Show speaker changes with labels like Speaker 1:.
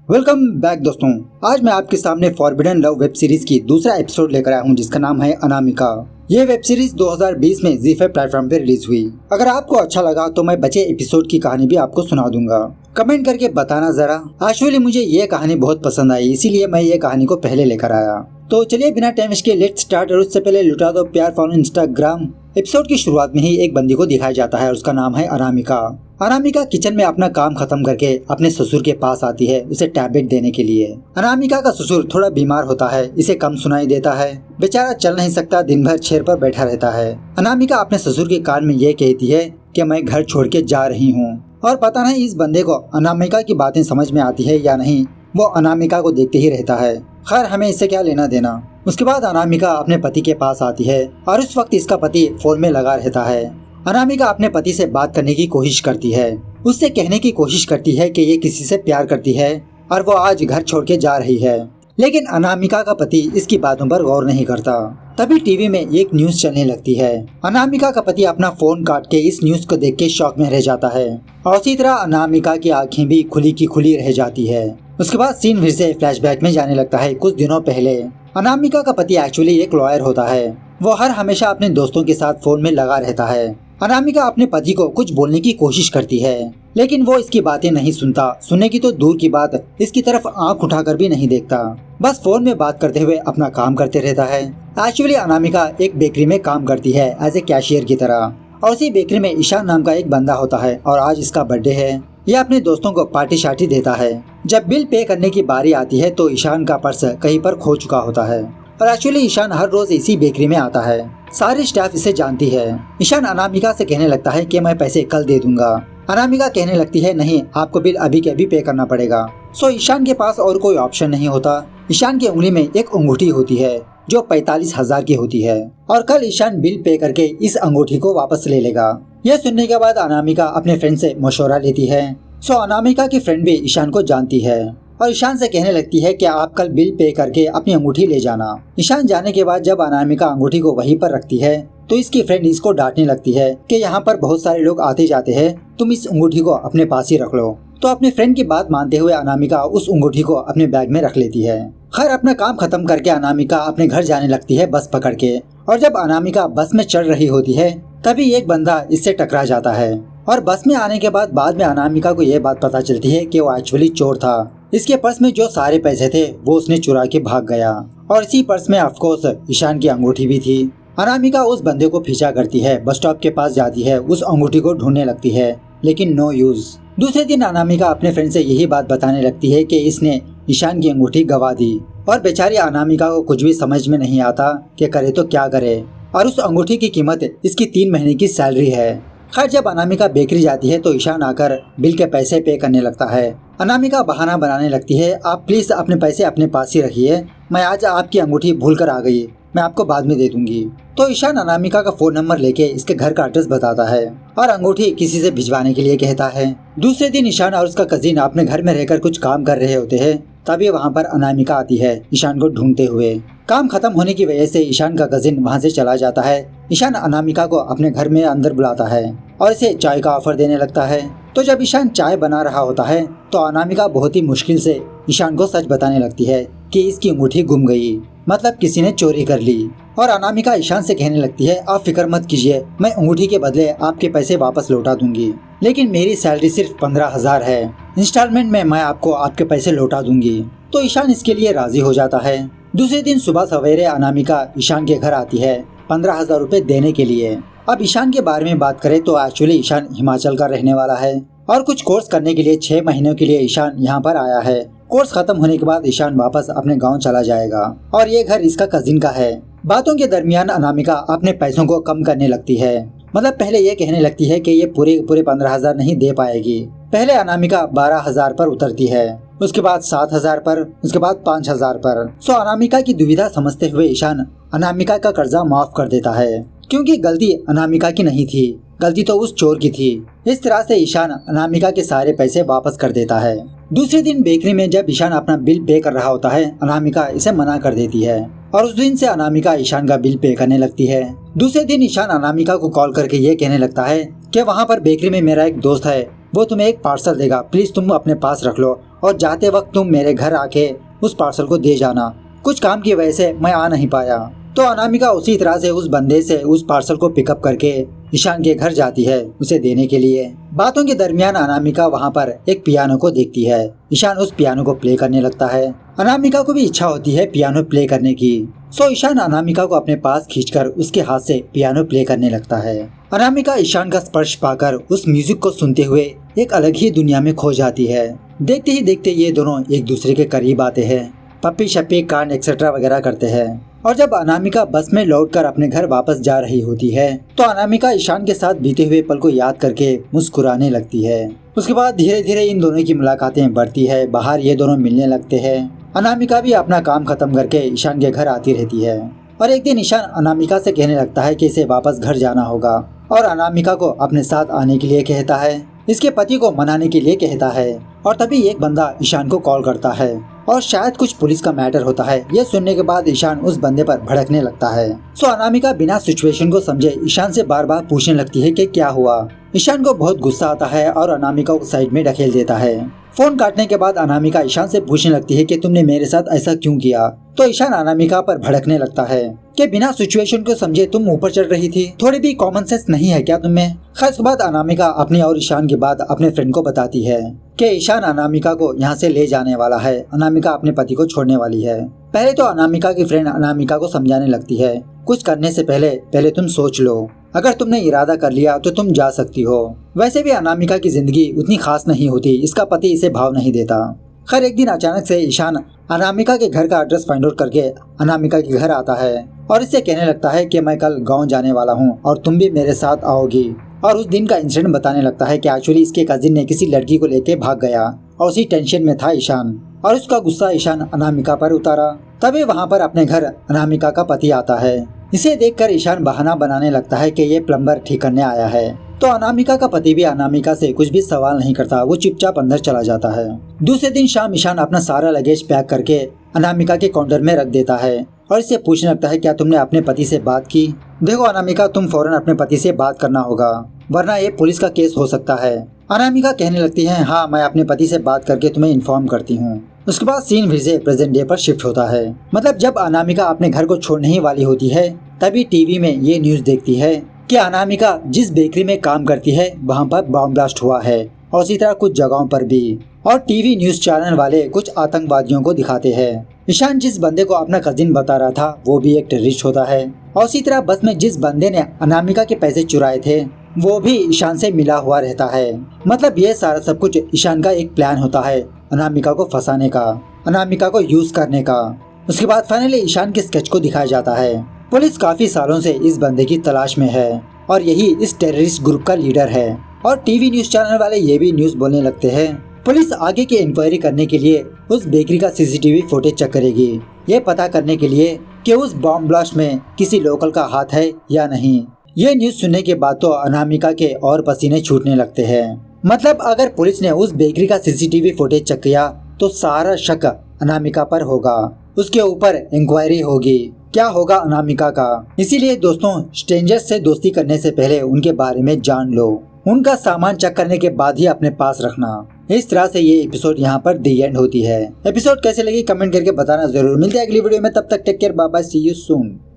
Speaker 1: Welcome back दोस्तों। आज मैं आपके सामने फॉरबिडन लव वेब सीरीज की दूसरा एपिसोड लेकर आया हूँ जिसका नाम है अनामिका। ये वेब सीरीज 2020 में जी5 प्लेटफॉर्म पे रिलीज हुई। अगर आपको अच्छा लगा तो मैं बचे एपिसोड की कहानी भी आपको सुना दूंगा। कमेंट करके बताना जरा। एक्चुअली मुझे ये कहानी बहुत पसंद आई, इसीलिए मैं ये कहानी को पहले लेकर आया। तो चलिए बिना टाइम वेस्ट के लेट्स स्टार्ट। और उससे पहले लुटा दो प्यार फॉलो इंस्टाग्राम। एपिसोड की शुरुआत में ही एक बंदी को दिखाया जाता है और उसका नाम है अनामिका। अनामिका किचन में अपना काम खत्म करके अपने ससुर के पास आती है उसे टैबलेट देने के लिए। अनामिका का ससुर थोड़ा बीमार होता है, इसे कम सुनाई देता है। बेचारा चल नहीं सकता, दिन भर चेयर पर बैठा रहता है। अनामिका अपने ससुर के कान में ये कहती है कि मैं घर छोड़ के जा रही हूँ। और पता नहीं इस बंदे को अनामिका की बातें समझ में आती है या नहीं, वो अनामिका को देखते ही रहता है। खैर हमें इससे क्या लेना देना। उसके बाद अनामिका अपने पति के पास आती है और उस वक्त इसका पति फोन में लगा रहता है। अनामिका अपने पति से बात करने की कोशिश करती है, उससे कहने की कोशिश करती है कि ये किसी से प्यार करती है और वो आज घर छोड़ के जा रही है। लेकिन अनामिका का पति इसकी बातों पर गौर नहीं करता। तभी टीवी में एक न्यूज चलने लगती है। अनामिका का पति अपना फोन काट के इस न्यूज को देख के शॉक में रह जाता है और उसी तरह अनामिका की आंखें भी खुली की खुली रह जाती है। उसके बाद सीन फिर से फ्लैशबैक में जाने लगता है। कुछ दिनों पहले अनामिका का पति एक्चुअली एक लॉयर होता है। वो हर हमेशा अपने दोस्तों के साथ फोन में लगा रहता है। अनामिका अपने पति को कुछ बोलने की कोशिश करती है लेकिन वो इसकी बातें नहीं सुनता। सुनने की तो दूर की बात, इसकी तरफ आंख उठाकर भी नहीं देखता। बस फोन में बात करते हुए अपना काम करते रहता है। एक्चुअली अनामिका एक बेकरी में काम करती है एज ए कैशियर की तरह। और उसी बेकरी में ईशान नाम का एक बंदा होता है और आज इसका बर्थडे है। यह अपने दोस्तों को पार्टी शार्टी देता है। जब बिल पे करने की बारी आती है तो ईशान का पर्स कहीं पर खो चुका होता है। और एक्चुअली ईशान हर रोज इसी बेकरी में आता है। सारी स्टाफ इसे जानती है। ईशान अनामिका से कहने लगता है कि मैं पैसे कल दे दूंगा। अनामिका कहने लगती है नहीं, आपको बिल अभी के अभी पे करना पड़ेगा। सो ईशान के पास और कोई ऑप्शन नहीं होता। ईशान की उंगली में एक अंगूठी होती है जो 45,000 की होती है और कल ईशान बिल पे करके इस अंगूठी को वापस ले लेगा। यह सुनने के बाद अनामिका अपने फ्रेंड से मशवरा लेती है। सो अनामिका की फ्रेंड भी ईशान को जानती है और ईशान से कहने लगती है कि आप कल बिल पे करके अपनी अंगूठी ले जाना। ईशान जाने के बाद जब अनामिका अंगूठी को वहीं पर रखती है तो इसकी फ्रेंड इसको डांटने लगती है कि यहाँ पर बहुत सारे लोग आते जाते हैं, तुम इस अंगूठी को अपने पास ही रख लो। तो अपने फ्रेंड की बात मानते हुए अनामिका उस अंगूठी को अपने बैग में रख लेती है। खैर अपना काम खत्म करके अनामिका अपने घर जाने लगती है बस पकड़ के। और जब अनामिका बस में चढ़ रही होती है तभी एक बंदा इससे टकरा जाता है। और बस में आने के बाद में अनामिका को यह बात पता चलती है कि वो एक्चुअली चोर था। इसके पर्स में जो सारे पैसे थे वो उसने चुरा के भाग गया और इसी पर्स में ऑफकोर्स ईशान की अंगूठी भी थी। अनामिका उस बंदे को पीछा करती है, बस स्टॉप के पास जाती है, उस अंगूठी को ढूंढने लगती है लेकिन नो यूज। दूसरे दिन अनामिका अपने फ्रेंड से यही बात बताने लगती है कि इसने ईशान की अंगूठी गवा दी। और बेचारी अनामिका को कुछ भी समझ में नहीं आता कि करे तो क्या करे। और उस अंगूठी की कीमत इसकी 3 महीने की सैलरी है। खैर जब अनामिका बेकरी जाती है तो ईशान आकर बिल के पैसे पे करने लगता है। अनामिका बहाना बनाने लगती है, आप प्लीज अपने पैसे अपने पास ही रखिए, मैं आज आपकी अंगूठी भूल कर आ गई, मैं आपको बाद में दे दूंगी। तो ईशान अनामिका का फोन नंबर लेके इसके घर का एड्रेस बताता है और अंगूठी किसी से भिजवाने के लिए कहता है। दूसरे दिन ईशान और उसका कजिन अपने घर में रहकर कुछ काम कर रहे होते हैं। तभी वहाँ पर अनामिका आती है ईशान को ढूंढते हुए। काम खत्म होने की वजह से ईशान का कजिन वहाँ से चला जाता है। ईशान अनामिका को अपने घर में अंदर बुलाता है और इसे चाय का ऑफर देने लगता है। तो जब ईशान चाय बना रहा होता है तो अनामिका बहुत ही मुश्किल से ईशान को सच बताने लगती है कि इसकी अंगूठी गुम गई, मतलब किसी ने चोरी कर ली। और अनामिका ईशान से कहने लगती है, आप फिक्र मत कीजिए, मैं अंगूठी के बदले आपके पैसे वापस लौटा दूंगी, लेकिन मेरी सैलरी सिर्फ 15,000 है, इंस्टॉलमेंट में मैं आपको आपके पैसे लौटा दूंगी। तो ईशान इसके लिए राजी हो जाता है। दूसरे दिन सुबह सवेरे अनामिका ईशान के घर आती है 15,000 रुपए देने के लिए। अब ईशान के बारे में बात करें तो एक्चुअली ईशान हिमाचल का रहने वाला है और कुछ कोर्स करने के लिए 6 महीनों के लिए ईशान यहाँ पर आया है। कोर्स खत्म होने के बाद ईशान वापस अपने गांव चला जाएगा और ये घर इसका कजिन का है। बातों के दरमियान अनामिका अपने पैसों को कम करने लगती है। मतलब पहले ये कहने लगती है कि ये पूरे 15,000 नहीं दे पाएगी। पहले अनामिका 12,000 पर उतरती है, उसके बाद 7,000 पर, उसके बाद 5,000 पर। सो अनामिका की दुविधा समझते हुए ईशान अनामिका का कर्जा माफ कर देता है क्योंकि गलती अनामिका की नहीं थी, गलती तो उस चोर की थी। इस तरह से ईशान अनामिका के सारे पैसे वापस कर देता है। दूसरे दिन बेकरी में जब ईशान अपना बिल पे कर रहा होता है अनामिका इसे मना कर देती है और उस दिन से अनामिका ईशान का बिल पे करने लगती है। दूसरे दिन ईशान अनामिका को कॉल करके ये कहने लगता है कि वहाँ पर बेकरी में मेरा एक दोस्त है वो तुम्हें एक पार्सल देगा, प्लीज तुम अपने पास रख लो और जाते वक्त तुम मेरे घर आके उस पार्सल को दे जाना। कुछ काम की वजह से मैं आ नहीं पाया। तो अनामिका उसी तरह से उस बंदे से उस पार्सल को पिकअप करके ईशान के घर जाती है उसे देने के लिए। बातों के दरमियान अनामिका वहाँ पर एक पियानो को देखती है। ईशान उस पियानो को प्ले करने लगता है। अनामिका को भी इच्छा होती है पियानो प्ले करने की। सो ईशान अनामिका को अपने पास खींचकर उसके हाथ से पियानो प्ले करने लगता है। अनामिका ईशान का स्पर्श पाकर उस म्यूजिक को सुनते हुए एक अलग ही दुनिया में खो जाती है। देखते ही देखते ये दोनों एक दूसरे के करीब आते हैं, पप्पी शप्पी कांड एक्सेट्रा वगैरह करते हैं। और जब अनामिका बस में लौटकर अपने घर वापस जा रही होती है तो अनामिका ईशान के साथ बीते हुए पल को याद करके मुस्कुराने लगती है। उसके बाद धीरे धीरे इन दोनों की मुलाकातें बढ़ती है। बाहर ये दोनों मिलने लगते हैं। अनामिका भी अपना काम खत्म करके ईशान के घर आती रहती है और एक दिन ईशान अनामिका से कहने लगता है कि इसे वापस घर जाना होगा और अनामिका को अपने साथ आने के लिए कहता है। इसके पति को मनाने के लिए कहता है और तभी एक बंदा ईशान को कॉल करता है और शायद कुछ पुलिस का मैटर होता है। ये सुनने के बाद ईशान उस बंदे पर भड़कने लगता है। सो अनामिका बिना सिचुएशन को समझे ईशान से बार बार पूछने लगती है कि क्या हुआ। ईशान को बहुत गुस्सा आता है और अनामिका को साइड में ढकेल देता है। फोन काटने के बाद अनामिका ईशान से पूछने लगती है कि तुमने मेरे साथ ऐसा क्यों किया। तो ईशान अनामिका पर भड़कने लगता है कि बिना सिचुएशन को समझे तुम ऊपर चढ़ रही थी, थोड़ी भी कॉमन सेंस नहीं है क्या तुम्हें। खैर उसके बाद अनामिका अपनी और ईशान की बात अपने फ्रेंड को बताती है कि ईशान अनामिका को यहाँ से ले जाने वाला है। अनामिका अपने पति को छोड़ने वाली है। पहले तो अनामिका की फ्रेंड अनामिका को समझाने लगती है कुछ करने से पहले तुम सोच लो, अगर तुमने इरादा कर लिया तो तुम जा सकती हो। वैसे भी अनामिका की जिंदगी उतनी खास नहीं होती, इसका पति इसे भाव नहीं देता। खैर एक दिन अचानक से ईशान अनामिका के घर का एड्रेस फाइंड आउट करके अनामिका के घर आता है और इससे कहने लगता है कि मैं कल गांव जाने वाला हूँ और तुम भी मेरे साथ आओगी। और उस दिन का इंसिडेंट बताने लगता है कि एक्चुअली इसके कजिन ने किसी लड़की को लेके भाग गया और उसी टेंशन में था ईशान और उसका गुस्सा ईशान अनामिका पर उतारा। तभी वहाँ पर अपने घर अनामिका का पति आता है। इसे देखकर ईशान बहाना बनाने लगता है कि ये प्लम्बर ठीक करने आया है। तो अनामिका का पति भी अनामिका से कुछ भी सवाल नहीं करता, वो चुपचाप अंदर चला जाता है। दूसरे दिन शाम ईशान अपना सारा लगेज पैक करके अनामिका के काउंटर में रख देता है और इससे पूछने लगता है क्या तुमने अपने पति से बात की। देखो अनामिका, तुम फौरन अपने पति से बात करना होगा वरना ये पुलिस का केस हो सकता है। अनामिका कहने लगती है हाँ मैं अपने पति से बात करके तुम्हें इन्फॉर्म करती हूँ। उसके बाद सीन फिर से प्रेजेंट डे पर शिफ्ट होता है। मतलब जब अनामिका अपने घर को छोड़ने ही वाली होती है तभी टीवी में ये न्यूज देखती है कि अनामिका जिस बेकरी में काम करती है वहाँ पर बॉम्ब ब्लास्ट हुआ है और इसी तरह कुछ जगहों पर भी। और टीवी न्यूज चैनल वाले कुछ आतंकवादियों को दिखाते हैं। ईशान जिस बंदे को अपना कजिन बता रहा था वो भी एक टेररिस्ट होता है और इसी तरह बस में जिस बंदे ने अनामिका के पैसे चुराए थे वो भी ईशान से मिला हुआ रहता है। मतलब ये सारा सब कुछ ईशान का एक प्लान होता है अनामिका को फंसाने का, अनामिका को यूज करने का। उसके बाद फाइनली ईशान के स्केच को दिखाया जाता है। पुलिस काफी सालों से इस बंदे की तलाश में है और यही इस टेररिस्ट ग्रुप का लीडर है। और टीवी न्यूज चैनल वाले ये भी न्यूज बोलने लगते हैं पुलिस आगे की इंक्वायरी करने के लिए उस बेकरी का सीसीटीवी फुटेज चेक करेगी, ये पता करने के लिए कि उस बॉम्ब ब्लास्ट में किसी लोकल का हाथ है या नहीं। ये न्यूज सुनने के बाद तो अनामिका के और पसीने छूटने लगते हैं। मतलब अगर पुलिस ने उस बेकरी का सीसीटीवी फुटेज चेक किया तो सारा शक अनामिका पर होगा, उसके ऊपर इंक्वायरी होगी, क्या होगा अनामिका का। इसीलिए दोस्तों स्ट्रेंजर्स से दोस्ती करने से पहले उनके बारे में जान लो, उनका सामान चेक करने के बाद ही अपने पास रखना। इस तरह से ये एपिसोड यहाँ पर दी एंड होती है। एपिसोड कैसे लगी कमेंट करके बताना जरूर। मिलते हैं अगली वीडियो में, तब तक take care, bye bye, see you soon.